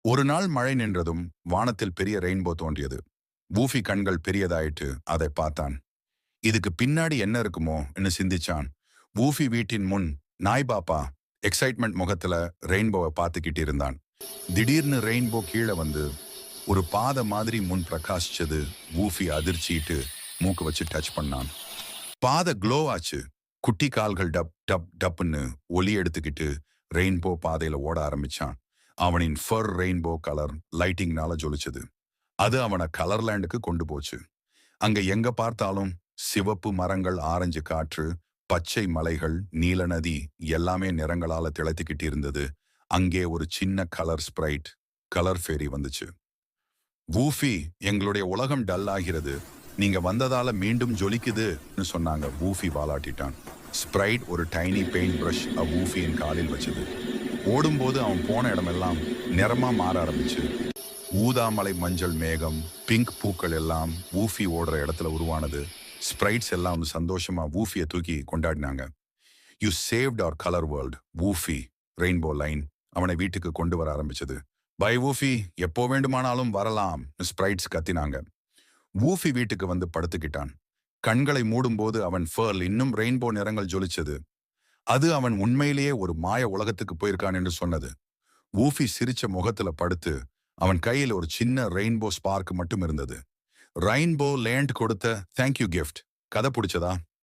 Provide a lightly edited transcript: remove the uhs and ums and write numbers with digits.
ஒரு நாள் மழை நின்றதும் வானத்தில் பெரிய ரெயின்போ தோன்றியது. வூஃபி கண்கள் பெரியதாயிட்டு அதை பார்த்தான். இதுக்கு பின்னாடி என்ன இருக்குமோன்னு சிந்திச்சான். வூஃபி வீட்டின் முன் நாய் பாப்பா எக்ஸைட்மெண்ட் முகத்துல ரெயின்போவை பார்த்துக்கிட்டு இருந்தான். திடீர்னு ரெயின்போ கீழே வந்து ஒரு பாதை மாதிரி முன் பிரகாசிச்சது. வூஃபி அதிர்ச்சிட்டு மூக்கு வச்சு டச் பண்ணான். பாதை க்ளோ ஆச்சு. குட்டி கால்கள் டப் டப் டப்னு ஒலி எடுத்துக்கிட்டு ரெயின்போ பாதையில ஓட ஆரம்பிச்சான். அவனின் ஃபர் ரெயின்போ கலர் லைட்டிங்னால ஜொலிச்சது. அது அவனை கலர்லேண்டுக்கு கொண்டு போச்சு. அங்க எங்க பார்த்தாலும் சிவப்பு மரங்கள், ஆரஞ்சு காற்று, பச்சை மலைகள், நீல நதி எல்லாமே நிறங்களால திளைத்துக்கிட்டு இருந்தது. அங்கே ஒரு சின்ன கலர் ஸ்ப்ரைட், கலர் ஃபேரி வந்துச்சு. வூஃபி, எங்களுடைய உலகம் டல் ஆகிறது, நீங்க வந்ததால மீண்டும் ஜொலிக்குதுன்னு சொன்னாங்க. வூஃபி வாலாட்டிட்டான். ஸ்ப்ரைட் ஒரு டைனி பெயிண்ட் பிரஷ் வூஃபியின் காலில் வச்சது. ஓடும்போது அவன் போன இடமெல்லாம் நிறமா மாற ஆரம்பிச்சு. ஊதாமலை மஞ்சள் மேகம், பிங்க் பூக்கள் எல்லாம் வூஃபி ஓடுற இடத்துல உருவானது. ஸ்ப்ரைட்ஸ் எல்லாம் வந்து சந்தோஷமா வூஃபியை தூக்கி கொண்டாடினாங்க. You saved our colour world Woofy. Rainbow line அவனை வீட்டுக்கு கொண்டு வர ஆரம்பிச்சது. பை வூஃபி, எப்போ வேண்டுமானாலும் வரலாம் ஸ்ப்ரைட்ஸ் கத்தினாங்க. வூஃபி வீட்டுக்கு வந்து படுத்துக்கிட்டான். கண்களை மூடும்போது அவன் ஃபர்ல் இன்னும் ரெயின்போ நிறங்கள் ஜொலிச்சது. அது அவன் உண்மையிலேயே ஒரு மாய உலகத்துக்கு போயிருக்கான் என்று சொன்னது. வூஃபி சிரிச்ச முகத்துல படுத்து அவன் கையில் ஒரு சின்ன ரெயின்போ ஸ்பார்க் மட்டும் இருந்தது. ரெயின்போ லேண்ட் கொடுத்த தேங்க்யூ கிஃப்ட். கதை பிடிச்சதா?